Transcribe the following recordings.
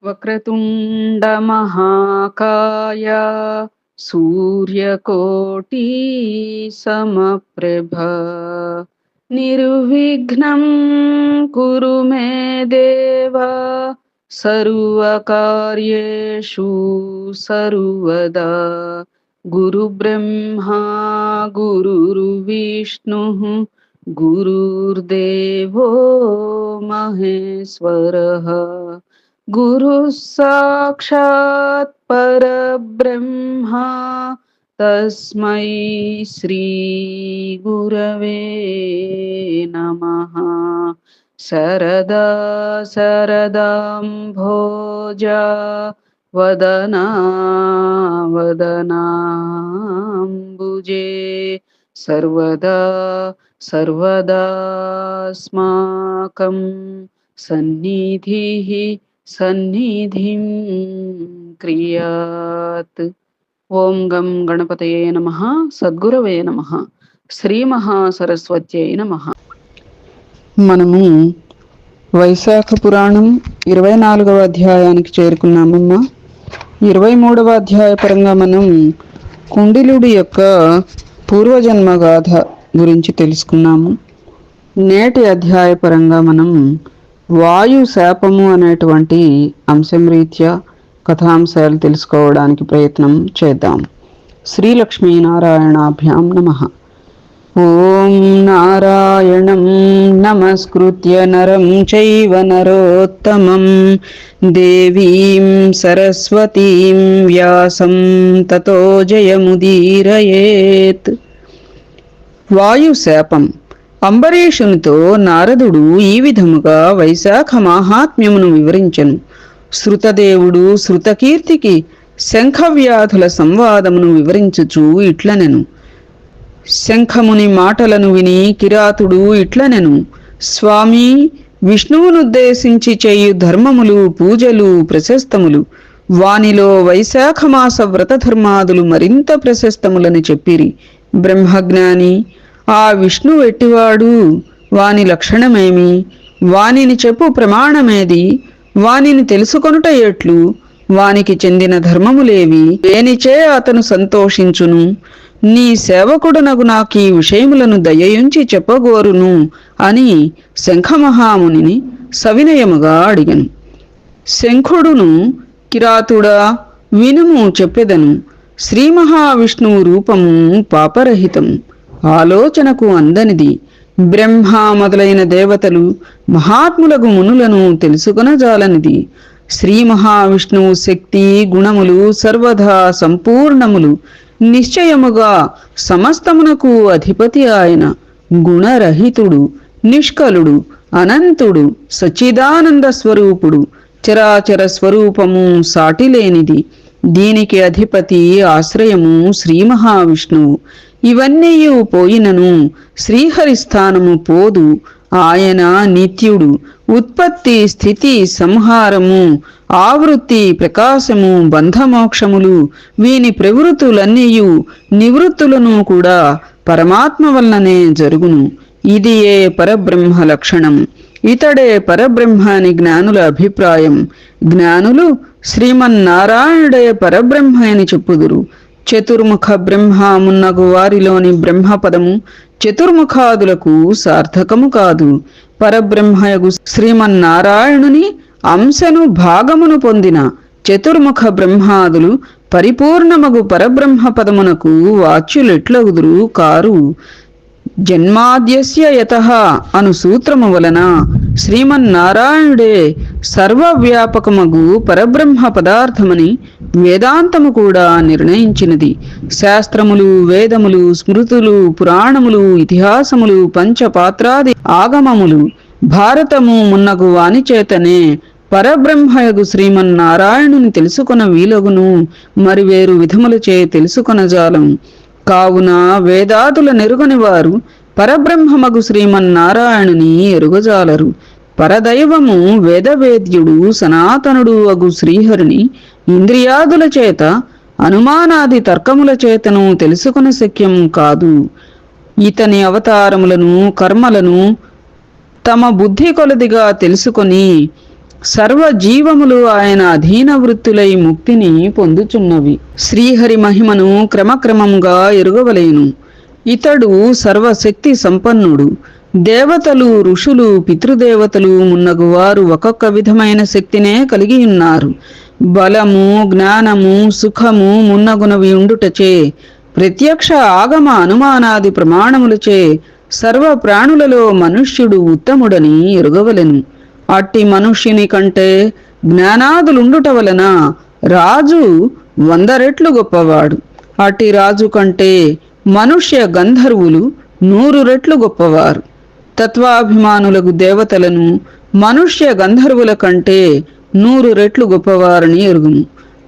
వక్రతుండ మహాకాయ సూర్యకోటి సమప్రభ నిర్విఘ్నం కురు మే దేవ సర్వకార్యేషు సర్వదా గురు బ్రహ్మా గురుర్విష్ణు గురుర్దేవో మహేశ్వరః గురు సాక్షాత్ పరబ్రహ్మ తస్మై శ్రీ గురవే నమః. శరదా శరదాంభోజ వదనా వదనాంబుజే సర్వదా సర్వదాస్మాకం సన్నిధిః సన్నిధిం క్రియాత్. ఓం గం గణపతయే నమః. సద్గురవే నమః. శ్రీ మహాసరస్వత్యై నమః. మనము వైశాఖ పురాణం 24వ అధ్యాయానికి చేరుకున్నామమ్మా. 23వ అధ్యాయ పరంగా మనం కుండిలుడి యొక్క పూర్వజన్మ గాథ గురించి తెలుసుకున్నాము. నేటి అధ్యాయ పరంగా మనం వాయు శాపము అనేటువంటి అంశం రీత్యా కథాంశాలు తెలుసుకోవడానికి ప్రయత్నం చేద్దాం. శ్రీలక్ష్మీనారాయణాభ్యాం నమః. ఓం నారాయణం నమస్కృత్య నరం చైవ నరోత్తమం దేవీం సరస్వతీం వ్యాసం తతో జయముదీరయేత్. వాయు శాపం. అంబరీషునితో నారదుడు ఈ విధముగా వైశాఖ మాహాత్మ్యమును వివరించెను. శృతదేవుడు శృతకీర్తికి శంఖవ్యాధుల సంవాదమును వివరించుచు ఇట్లనెను. శంఖముని మాటలను విని కిరాతుడు ఇట్లనెను. స్వామి, విష్ణువునుద్దేశించి చేయు ధర్మములు పూజలు ప్రశస్తములు. వానిలో వైశాఖమాస వ్రతధర్మాదులు మరింత ప్రశస్తములని చెప్పిరి. బ్రహ్మజ్ఞాని, ఆ విష్ణు ఎట్టివాడు? వాని లక్షణమేమి? వానిని చెప్పు ప్రమాణమేది? వానిని తెలుసుకొనుట ఎట్లు? వానికి చెందిన ధర్మములేవి? దేనిచే అతను సంతోషించును? నీ సేవకుడనగు నాకీ విషయములను దయయుంచి చెప్పగోరును అని శంఖమహామునిని సవినయముగా అడిగను. శంఖుడును, కిరాతుడా వినుము చెప్పెదను. శ్రీ మహావిష్ణువు రూపము పాపరహితము, ఆలోచనకు అందనిది. బ్రహ్మ మొదలైన దేవతలు మహాత్ములకు మునులను తెలుసుకొనజాలనిది. శ్రీ మహావిష్ణువు శక్తి గుణములు సర్వదా సంపూర్ణములు. నిశ్చయముగా సమస్తమునకు అధిపతి ఆయన. గుణరహితుడు, నిష్కలుడు, అనంతుడు, సచ్చిదానంద స్వరూపుడు. చరాచర స్వరూపము సాటిలేనిది. దీనికి అధిపతి ఆశ్రయము శ్రీ మహావిష్ణువు. ఇవన్నీ పోయినను శ్రీహరిస్థానము పోదు. ఆయన నిత్యుడు. ఉత్పత్తి స్థితి సంహారము ఆవృత్తి ప్రకాశము బంధమోక్షములు వీని ప్రవృత్తులన్నీయు నివృత్తులను కూడా పరమాత్మ వలననే జరుగును. ఇది ఏ పరబ్రహ్మ లక్షణం. ఇతడే పరబ్రహ్మ అని జ్ఞానుల అభిప్రాయం. జ్ఞానులు శ్రీమన్నారాయణుడే పరబ్రహ్మ అని చెప్పుదురు. చతుర్ముఖ బ్రహ్మ మున్నగు వారిలోని బ్రహ్మపదము చతుర్ముఖాదులకు సార్థకము కాదు. పరబ్రహ్మయగు శ్రీమన్నారాయణుని అంశను భాగమును పొందిన చతుర్ముఖ బ్రహ్మాదులు పరిపూర్ణమగు పరబ్రహ్మ పదమునకు వాచ్యులెట్లగుదురు కారు. జన్మాద్యస్య యతః అను సూత్రము వలన శ్రీమన్నారాయణుడే సర్వవ్యాపకమగు పరబ్రహ్మ పదార్థమని వేదాంతము కూడా నిర్ణయించినది. శాస్త్రములు, వేదములు, స్మృతులు, పురాణములు, ఇతిహాసములు, పంచపాత్రాది ఆగమములు, భారతము మున్నగు వాని చేతనే పరబ్రహ్మయగు శ్రీమన్నారాయణుని తెలుసుకొన వీలగును. మరి వేరు విధములచే తెలుసుకొనజాలము. కావున వేదాదుల నెరుగని వారు పరబ్రహ్మమగు శ్రీమన్నారాయణుని ఎరుగజాలరు. పరదైవము వేదవేద్యుడు సనాతనుడు అగు శ్రీహరిని ఇంద్రియాదుల చేత అనుమానాది తర్కముల చేతను తెలుసుకొన శక్యం కాదు. ఇతని అవతారములను కర్మలను తమ బుద్ధి కొలదిగా తెలుసుకొని సర్వ జీవములు ఆయన అధీన వృత్తులై ముక్తిని పొందుచున్నవి. శ్రీహరి మహిమను క్రమక్రమంగా ఎరుగవలేను. ఇతడు సర్వశక్తి సంపన్నుడు. దేవతలు, ఋషులు, పితృదేవతలు మున్నగువారు ఒక్కొక్క విధమైన శక్తినే కలిగి ఉన్నారు. బలము, జ్ఞానము, సుఖము మున్నగునవి ఉండుటచే ప్రత్యక్ష ఆగమ అనుమానాది ప్రమాణములచే సర్వ ప్రాణులలో మనుష్యుడు ఉత్తముడని ఎరుగవలెను. అట్టి మనుష్యుని కంటే జ్ఞానాదులుండుట వలన రాజు 100 రెట్లు గొప్పవాడు. అట్టి రాజు కంటే మనుష్య గంధర్వులు 100 రెట్లు గొప్పవారు. తత్వాభిమానులకు దేవతలను మనుష్య గంధర్వుల కంటే 100 రెట్లు గొప్పవారని ఎరుగుము.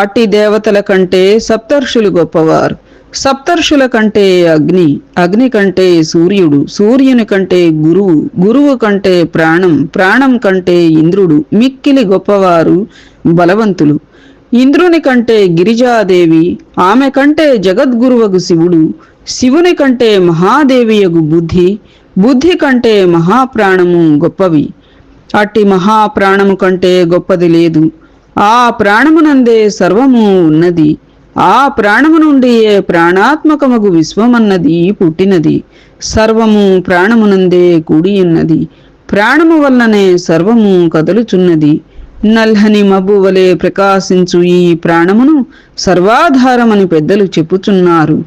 అట్టి దేవతల కంటే సప్తర్షులు గొప్పవారు. సప్తర్షుల కంటే అగ్ని, అగ్ని కంటే సూర్యుడు, సూర్యుని కంటే గురువు, గురువు కంటే ప్రాణం, ప్రాణం కంటే ఇంద్రుడు, మిక్కిలి గొప్పవారు బలవంతులు. ఇంద్రుని కంటే గిరిజాదేవి, ఆమె కంటే జగద్గురువగు శివుడు, శివుని కంటే మహాదేవియగు బుద్ధి, బుద్ధి కంటే మహాప్రాణము గొప్పవి. అట్టి మహాప్రాణము కంటే గొప్పది లేదు. ఆ ప్రాణమునందే సర్వము ఉన్నది. ఆ ప్రాణము నుండి ప్రాణాత్మకమగు విశ్వమన్నది పుట్టినది. సర్వము ప్రాణమునందే కూడియున్నది. ప్రాణము వల్లనే సర్వము కదలుచున్నది. నల్లని మబ్బు వలె ప్రకాశించు ఈ ప్రాణమును సర్వాధారమని పెద్దలు చెప్పుచున్నారు.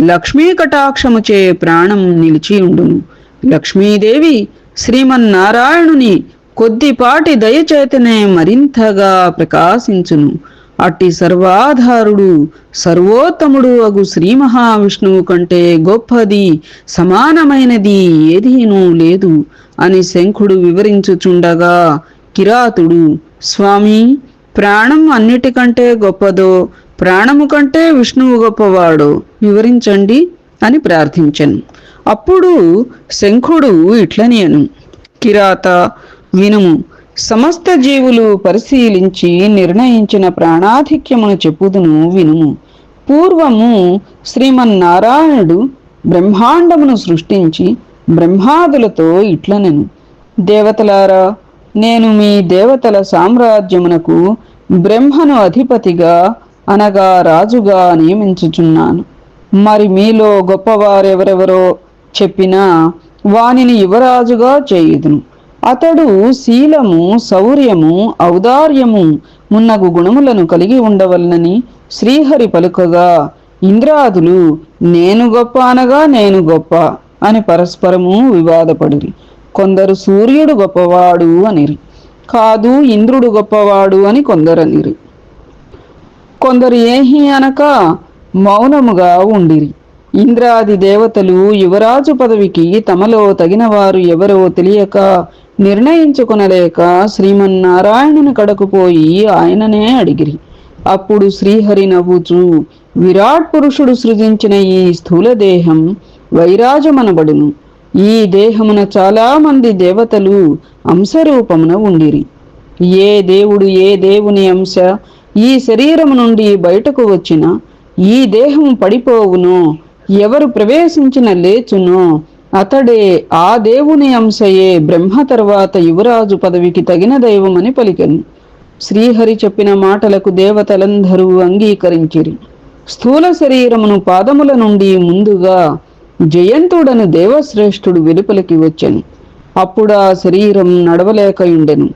లక్ష్మీ కటాక్షముచే ప్రాణం నిలిచియుండును. లక్ష్మీదేవి శ్రీమన్నారాయణుని కొద్దిపాటి దయచేతనే మరింతగా ప్రకాశించును. అట్టి సర్వాధారుడు, సర్వోత్తముడు అగు శ్రీ మహావిష్ణువు కంటే గొప్పది, సమానమైనది ఏదీనూ లేదు అని శంఖుడు వివరించుచుండగా కిరాతుడు, స్వామి, ప్రాణం అన్నిటికంటే గొప్పదో, ప్రాణము కంటే విష్ణువు గొప్పవాడో వివరించండి అని ప్రార్థించెను. అప్పుడు శంఖుడు ఇట్లనియను, కిరాత, వినుము. సమస్త జీవులు పరిశీలించి నిర్ణయించిన ప్రాణాధిక్యమును చెప్పుదును వినుము. పూర్వము శ్రీమన్నారాయణుడు బ్రహ్మాండమును సృష్టించి బ్రహ్మాదులతో ఇట్లనెను, దేవతలారా, నేను మీ దేవతల సామ్రాజ్యమునకు బ్రహ్మను అధిపతిగా అనగా రాజుగా నియమించుచున్నాను. మరి మీలో గొప్పవారెవరెవరో చెప్పినా వానిని యువరాజుగా చేయుదును. అతడు శీలము, శౌర్యము, ఔదార్యము మున్నగు గుణములను కలిగి ఉండవలనని శ్రీహరి పలుకగా ఇంద్రాదులు నేను గొప్ప అనగా నేను గొప్ప అని పరస్పరము వివాదపడిరి. కొందరు సూర్యుడు గొప్పవాడు అనిరి, కాదు ఇంద్రుడు గొప్పవాడు అని కొందరనిరి. కొందరు ఏహి అనక మౌనముగా ఉండిరి. ఇంద్రాది దేవతలు యువరాజు పదవికి తమలో తగినవారు ఎవరో తెలియక నిర్ణయించుకొనలేక శ్రీమన్నారాయణుని కడకుపోయి ఆయననే అడిగిరి. అప్పుడు శ్రీహరి నవ్వుచూ, విరాట్ పురుషుడు సృజించిన ఈ స్థూల దేహం వైరాజమనబడును. ఈ దేహమున చాలా మంది దేవతలు అంశరూపమున ఉండిరి. ఏ దేవుడు ఏ దేవుని అంశ ఈ శరీరము నుండి బయటకు వచ్చిన ఈ దేహము పడిపోవునో, ఎవరు ప్రవేశించిన లేచునో అతడే ఆ దేవుని అంశయే బ్రహ్మ తర్వాత యువరాజు పదవికి తగిన దైవమని పలికెను. శ్రీహరి చెప్పిన మాటలకు దేవతలందరూ అంగీకరించిరి. స్థూల శరీరమును పాదముల నుండి ముందుగా జయంతుడను దేవశ్రేష్ఠుడు వెలుపలికి వచ్చెను. అప్పుడా శరీరం నడవలేకయుండెను.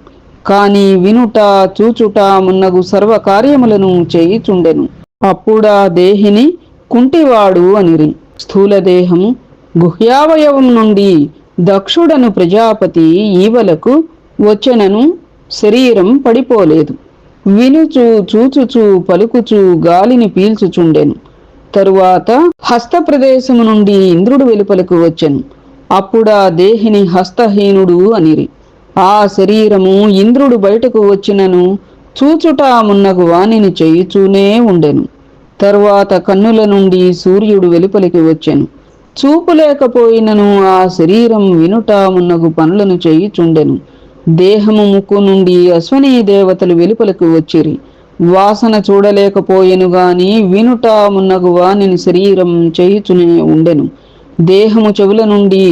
కాని వినుట, చూచుట మున్నగు సర్వ కార్యములను చేయుచుండెను. అప్పుడా దేహిని కుంటివాడు అనిరి. స్థూల దేహము గుహ్యావయవం నుండి దక్షుడను ప్రజాపతి ఈవలకు వచ్చెనను శరీరం పడిపోలేదు. వినుచు, చూచుచు, పలుకుచు గాలిని పీల్చుచుండెను. తరువాత హస్త ప్రదేశము నుండి ఇంద్రుడు వెలుపలకు వచ్చెను. అప్పుడా దేహిని హస్తహీనుడు అనిరి. ఆ శరీరము ఇంద్రుడు బయటకు వచ్చినను చూచుట మున్నగు వానిని చేయుచూనే ఉండెను. తరువాత కన్నుల నుండి సూర్యుడు వెలుపలికి వచ్చెను. చూపు లేకపోయినను ఆ శరీరం వినుట మున్నగు పనులను చేయుచుండెను. దేహము ముక్కు నుండి అశ్వనీ దేవతలు వెలుపలకు వచ్చిరి. వాసన చూడలేకపోయెను గాని వినుట మున్నగు వానిని శరీరం చేయుచునే ఉండెను. దేహము చెవుల నుండి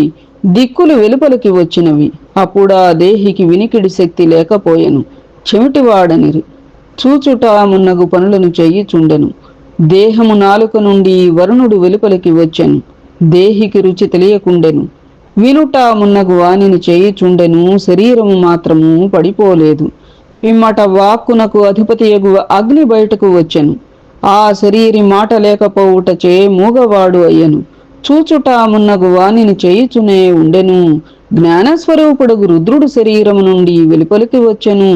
దిక్కులు వెలుపలికి వచ్చినవి. అప్పుడా దేహికి వినికిడి శక్తి లేకపోయెను. చెమిటివాడనిరి. చూచుట మున్నగు పనులను చెయ్యిచుండెను. దేహము నాలుక నుండి వరుణుడు వెలుపలికి వచ్చెను. దేహికి రుచి తెలియకుండెను. వినుట మున్నగు వానిని చేయిచుండెను. శరీరము మాత్రము పడిపోలేదు. పిమ్మట వాక్కునకు అధిపతియగు అగ్ని బయటకు వచ్చెను. ఆ శరీరి మాట లేకపోవుటచే మూగవాడు అయ్యను. చూచుట మున్నగు వానిని చేయుచునే ఉండెను. జ్ఞానస్వరూపుడగు రుద్రుడు శరీరము నుండి వెలుపలికి వచ్చెను.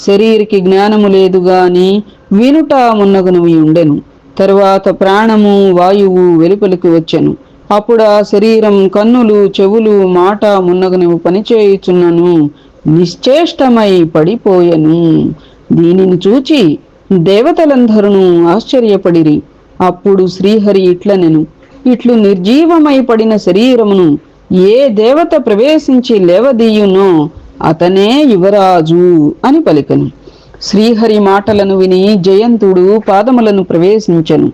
శరీరికి జ్ఞానము లేదు గాని వినుట మున్నగునవి ఉండెను. తరువాత ప్రాణము వాయువు వెలుపలికి వచ్చెను. అప్పుడు ఆ శరీరం కన్నులు చెవులు మాట మున్నగునవి పనిచేయుచున్నను నిశ్చేష్టమై పడిపోయెను. దీనిని చూచి దేవతలందరూ ఆశ్చర్యపడిరి. అప్పుడు శ్రీహరి ఇట్లనెను, ఇట్లు నిర్జీవమై పడిన శరీరమును ఏ దేవత ప్రవేశించి లేవదీయునో అతనే యువరాజు అని పలికెను. శ్రీహరి మాటలను విని జయంతుడు పాదములను ప్రవేశించెను.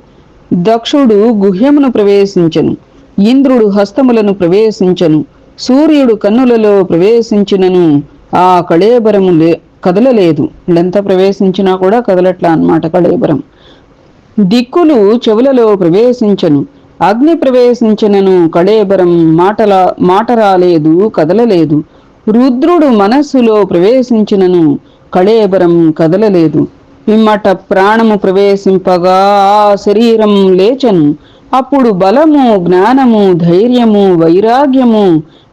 దక్షుడు గుహ్యమును ప్రవేశించెను. ఇంద్రుడు హస్తములను ప్రవేశించెను. సూర్యుడు కన్నులలో ప్రవేశించినను ఆ కళేబరము కదలలేదు. వీళ్ళంత ప్రవేశించినా కూడా కదలట్లా అన్నమాట కళేబరం. దిక్కులు చెవులలో ప్రవేశించెను. అగ్ని ప్రవేశించినను కళేబరం మాట రాలేదు, కదలలేదు. రుద్రుడు మనస్సులో ప్రవేశించినను కళేబరం కదలలేదు. పిమ్మట ప్రాణము ప్రవేశింపగా ఆ శరీరం లేచెను. అప్పుడు బలము జ్ఞానము ధైర్యము వైరాగ్యము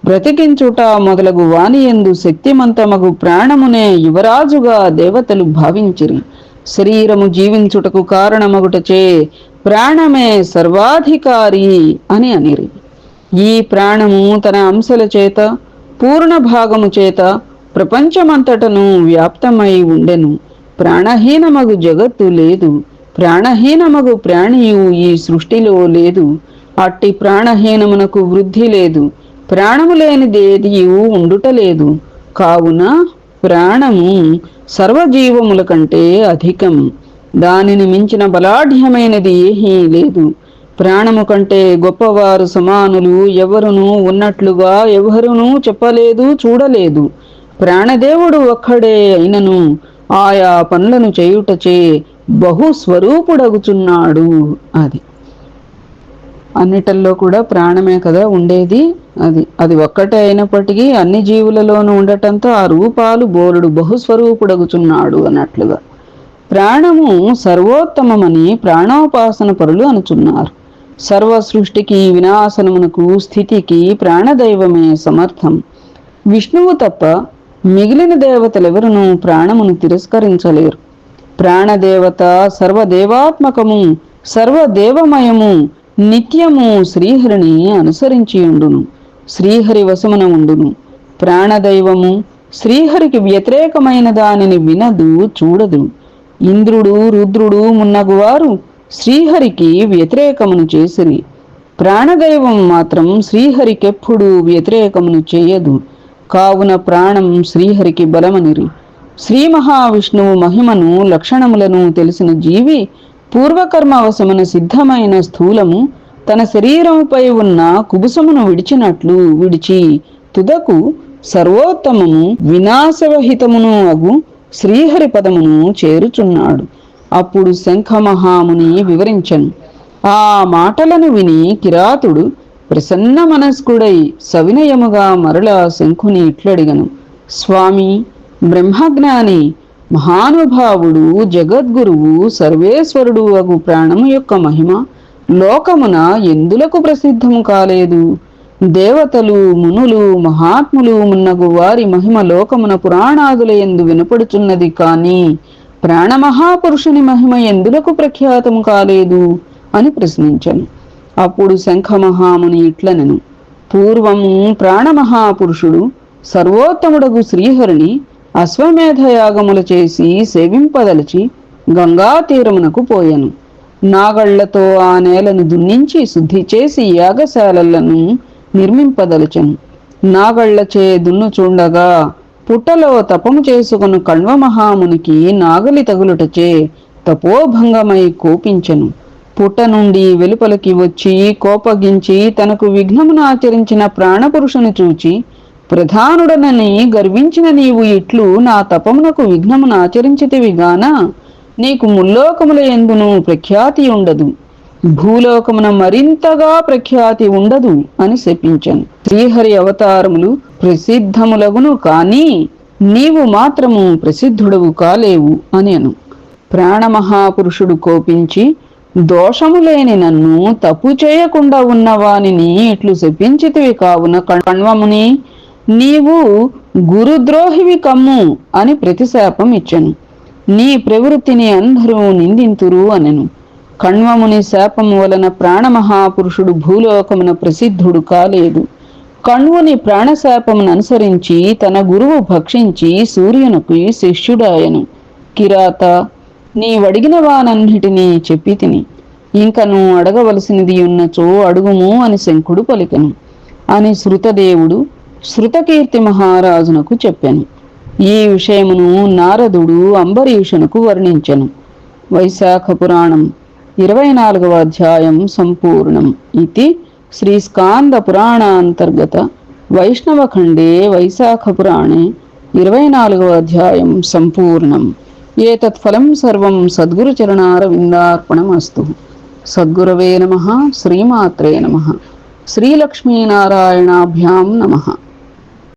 బ్రతికించుట మొదలగు వానియందు శక్తిమంతమగు ప్రాణమునే యువరాజుగా దేవతలు భావించిరి. శరీరము జీవించుటకు కారణమగుటచే ప్రాణమే సర్వాధికారి అని అనిరి. ఈ ప్రాణము తన అంశల చేత పూర్ణ భాగము చేత ప్రపంచమంతటను వ్యాప్తమై ఉండెను. ప్రాణహీనమగు జగత్తు లేదు. ప్రాణహీనమగు ప్రాణియు ఈ సృష్టిలో లేదు. అట్టి ప్రాణహీనమునకు వృద్ధి లేదు. ప్రాణము లేనిదేదియు ఉండుటలేదు. కావున ప్రాణము సర్వజీవముల కంటే అధికం. దానిని మించిన బలాఢ్యమైనది ఏమీ లేదు. ప్రాణము కంటే గొప్పవారు సమానులు ఎవరునూ ఉన్నట్లుగా ఎవరునూ చెప్పలేదు, చూడలేదు. ప్రాణదేవుడు ఒక్కడే అయినను ఆయా పనులను చేయుటచే బహుస్వరూపుడగుచున్నాడు. అది అన్నిటల్లో కూడా ప్రాణమే కదా ఉండేది. అది ఒక్కటే అయినప్పటికీ అన్ని జీవులలోనూ ఉండటంతో ఆ రూపాలు బోలుడు బహుస్వరూపుడగుచున్నాడు అన్నట్లుగా. ప్రాణము సర్వోత్తమమని ప్రాణోపాసన పరులు అనుచున్నారు. సర్వ సృష్టికి వినాశనమునకు స్థితికి ప్రాణదైవమే సమర్థం. విష్ణువు తప్ప మిగిలిన దేవతలెవరునూ ప్రాణమును తిరస్కరించలేరు. ప్రాణదేవత సర్వదేవాత్మకము సర్వదేవమయము నిత్యము శ్రీహరిని అనుసరించియుండును. శ్రీహరి వశమున ఉండును. ప్రాణదైవము శ్రీహరికి వ్యతిరేకమైన దానిని వినదు, చూడదు. ఇంద్రుడు రుద్రుడు మున్నగువారు శ్రీహరికి వ్యతిరేకమును చేసిరి. ప్రాణదైవం మాత్రం శ్రీహరికెప్పుడు వ్యతిరేకమును చేయదు. కావున ప్రాణం శ్రీహరికి బలమనిరి. శ్రీ మహావిష్ణువు మహిమను లక్షణములను తెలిసిన జీవి పూర్వకర్మవశమున సిద్ధమైన స్థూలము తన శరీరముపై ఉన్న కుబుసమును విడిచినట్లు విడిచి తుదకు సర్వోత్తమము వినాశవహితమును అగు శ్రీహరి పదమును చేరుచున్నాడు. అప్పుడు శంఖమహాముని వివరించను. ఆ మాటలను విని కిరాతుడు ప్రసన్న మనస్కుడై సవినయముగా మరలా శంఖుని ఇట్లడిగను. స్వామి, బ్రహ్మజ్ఞాని మహానుభావుడు జగద్గురువు సర్వేశ్వరుడు అగు ప్రాణము యొక్క మహిమ లోకమున ఎందులకు ప్రసిద్ధము కాలేదు? దేవతలు మునులు మహాత్ములు మున్నగు వారి మహిమ లోకమున పురాణాదుల యందు వినపడుచున్నది. కాని ప్రాణమహాపురుషుని మహిమ ఎందులకు ప్రఖ్యాతము కాలేదు అని ప్రశ్నించను. అప్పుడు శంఖమహాముని ఇట్లనెను. పూర్వము ప్రాణమహాపురుషుడు సర్వోత్తముడగు శ్రీహరిని అశ్వమేధయాగములు చేసి సేవింపదలిచి గంగా తీరమునకు పోయెను. నాగళ్లతో ఆ నేలను దున్నించి శుద్ధి చేసి యాగశాలలను నిర్మింపదలిచెను. నాగళ్లచే దున్నుచుండగా పుట్టలో తపము చేసుకుని కణ్వమహామునికి నాగలి తగులుటచే తపోభంగమై కోపించెను. పుట్ట నుండి వెలుపలికి వచ్చి కోపగించి తనకు విఘ్నమును ఆచరించిన ప్రాణపురుషుని చూచి ప్రధానుడనని గర్వించిన నీవు ఇట్లు నా తపమునకు విఘ్నమును ఆచరించితివి గాన నీకు ముల్లోకముల యందును ప్రఖ్యాతి ఉండదు, భూలోకమున మరింతగా ప్రఖ్యాతి ఉండదు అని శపించాను. శ్రీహరి అవతారములు ప్రసిద్ధములగును కానీ నీవు మాత్రము ప్రసిద్ధుడవు కాలేవు అని అను. ప్రాణమహాపురుషుడు కోపించి, దోషము లేని నన్ను తప్పు చేయకుండా ఉన్నవానిని ఇట్లు శపించితివి కావున కణ్వముని నీవు గురుద్రోహివి కమ్ము అని ప్రతిశాపం ఇచ్చెను. నీ ప్రవృత్తిని అందరూ నిందింతురు అనెను. కణ్వముని శాపము వలన ప్రాణమహాపురుషుడు భూలోకమున ప్రసిద్ధుడు కాలేదు. కణ్వుని ప్రాణశాపమును అనుసరించి తన గురువు భక్షించి సూర్యునకు శిష్యుడాయను. కిరాత, నీవడిగిన వానన్నిటినీ చెప్పి తిని, ఇంకను అడగవలసినది ఉన్నచో అడుగుము అని శంఖుడు పలికెను అని శృతదేవుడు శృతకీర్తి మహారాజునకు చెప్పాను. ఈ విషయమును నారదుడు అంబరీషునకు వర్ణించెను. వైశాఖ పురాణం 24వ అధ్యాయం సంపూర్ణం. ఇది శ్రీ స్కాంద పురాణాంతర్గత వైష్ణవఖండే వైశాఖ పురాణే 24వ అధ్యాయం సంపూర్ణం. ఏతత్ ఫలం సర్వం సద్గురుచరణారవిందార్పణమస్తు. సద్గురవే నమః. శ్రీమాత్రే నమః. శ్రీలక్ష్మీనారాయణాభ్యాం నమః.